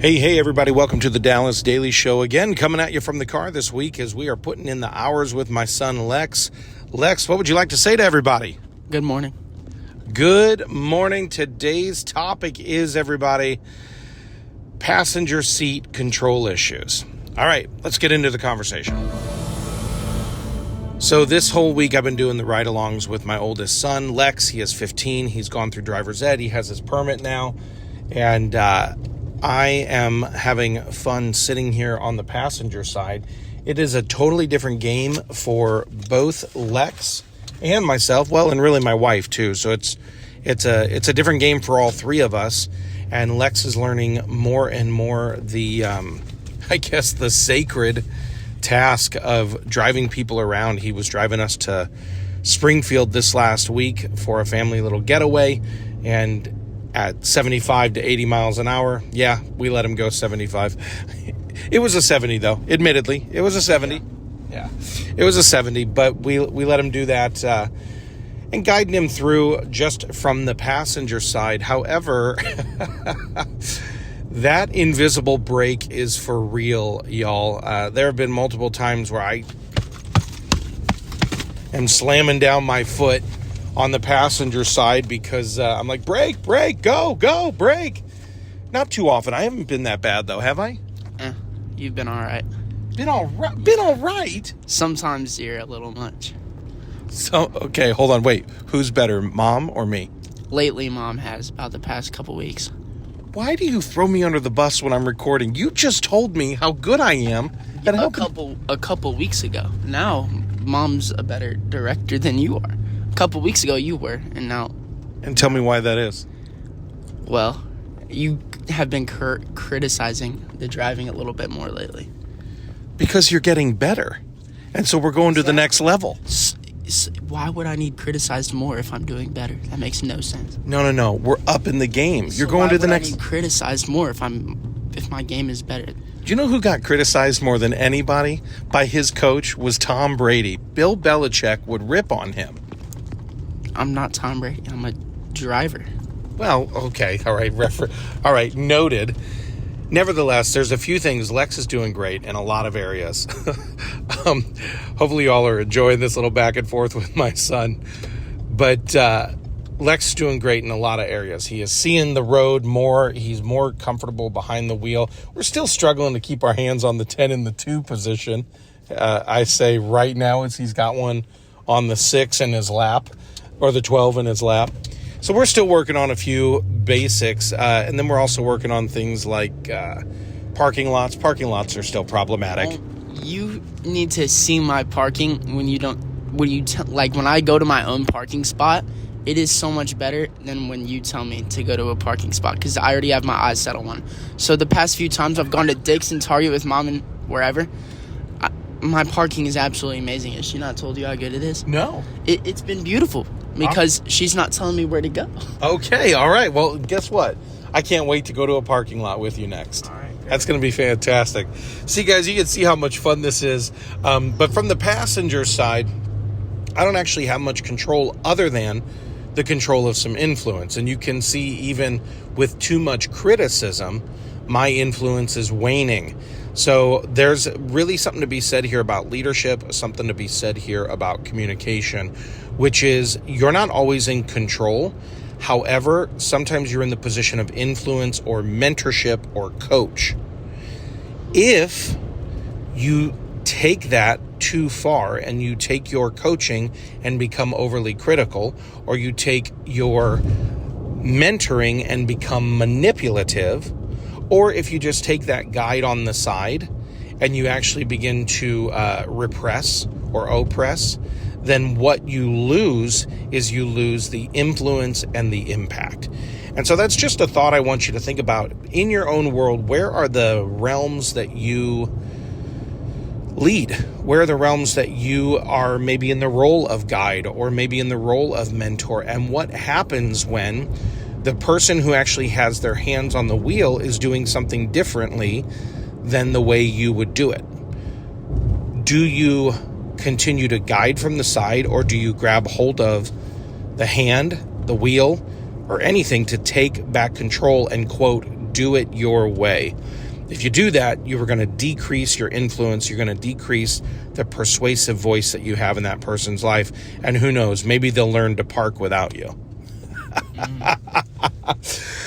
Hey, everybody. Welcome to the Dallas Daily Show again, coming at you from the car this week as we are putting in the hours with my son, Lex. Lex, what would you like to say to everybody? Good morning. Good morning. Today's topic is, everybody, passenger seat control issues. All right, let's get into the conversation. So this whole week I've been doing the ride-alongs with my oldest son, Lex. He is 15. He's gone through driver's ed. He has his permit now. And I am having fun sitting here on the passenger side. It is a totally different game for both Lex and myself. Well, and really my wife too. So it's a different game for all three of us. And Lex is learning more and more the sacred task of driving people around. He was driving us to Springfield this last week for a family little getaway, and at 75 to 80 miles an hour, yeah, we let him go 75. It was a 70 though, admittedly. It was a 70. Yeah, it was a 70, but we let him do that and guiding him through just from the passenger side. However, that invisible brake is for real, y'all. There have been multiple times where I am slamming down my foot on the passenger side because I'm like, brake, go, brake. Not too often. I haven't been that bad, though, have I? You've been all right. Been all right? Sometimes you're a little much. So, okay, hold on, wait. Who's better, Mom or me? Lately, Mom has, about the past couple weeks. Why do you throw me under the bus when I'm recording? You just told me how good I am. A couple weeks ago. Now, Mom's a better director than you are. A couple weeks ago, you were, and now... And tell me why that is. Well, you have been criticizing the driving a little bit more lately. Because you're getting better. And so we're going to the next level. Why would I need criticized more if I'm doing better? That makes no sense. No. We're up in the game. You're going to the next... Why would I need criticized more if my game is better? Do you know who got criticized more than anybody by his coach was Tom Brady? Bill Belichick would rip on him. I'm not Tom Brady. I'm a driver. Well, okay. All right. Noted. Nevertheless, there's a few things. Lex is doing great in a lot of areas. Hopefully you all are enjoying this little back and forth with my son. But Lex is doing great in a lot of areas. He is seeing the road more. He's more comfortable behind the wheel. We're still struggling to keep our hands on the 10 in the 2 position. I say right now as he's got one on the 6 in his lap or the 12 in his lap. So we're still working on a few basics, and then we're also working on things like parking lots. Parking lots are still problematic. Well, you need to see my parking when I go to my own parking spot. It is so much better than when you tell me to go to a parking spot because I already have my eyes set on one. So the past few times I've gone to Dick's and Target with Mom and wherever, my parking is absolutely amazing. Has she not told you how good it is? No. It's been beautiful. Because she's not telling me where to go. Okay, all right. Well, guess what? I can't wait to go to a parking lot with you next. All right, that's going to be fantastic. See, guys, you can see how much fun this is. But from the passenger side, I don't actually have much control other than the control of some influence. And you can see even with too much criticism, my influence is waning. So there's really something to be said here about leadership, something to be said here about communication, which is you're not always in control. However, sometimes you're in the position of influence or mentorship or coach. If you take that too far and you take your coaching and become overly critical, or you take your mentoring and become manipulative, or if you just take that guide on the side and you actually begin to repress or oppress, then what you lose is you lose the influence and the impact. And so that's just a thought I want you to think about. In your own world, where are the realms that you lead? Where are the realms that you are maybe in the role of guide or maybe in the role of mentor? And what happens when the person who actually has their hands on the wheel is doing something differently than the way you would do it? Do you continue to guide from the side, or do you grab hold of the hand, the wheel, or anything to take back control and, quote, do it your way. If you do that, you are going to decrease your influence. You're going to decrease the persuasive voice that you have in that person's life. And who knows, maybe they'll learn to park without you.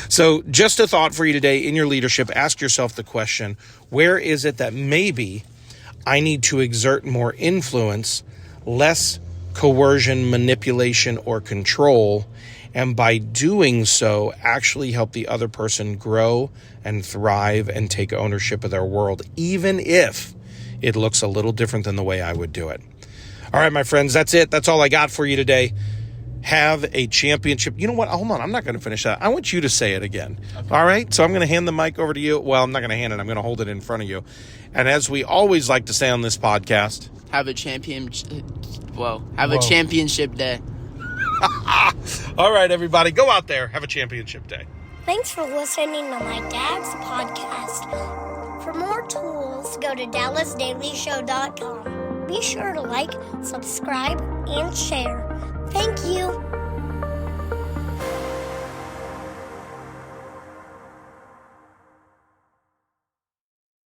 So just a thought for you today in your leadership. Ask yourself the question, where is it that maybe I need to exert more influence, less coercion, manipulation, or control, and by doing so, actually help the other person grow and thrive and take ownership of their world, even if it looks a little different than the way I would do it. All right, my friends, that's it. That's all I got for you today. Have a championship. You know what? Hold on. I'm not going to finish that. I want you to say it again. Okay. All right? So I'm going to hand the mic over to you. Well, I'm not going to hand it. I'm going to hold it in front of you. And as we always like to say on this podcast, have a championship day. All right, everybody, go out there. Have a championship day. Thanks for listening to my dad's podcast. For more tools, go to DallasDailyShow.com. Be sure to like, subscribe, and share. Thank you.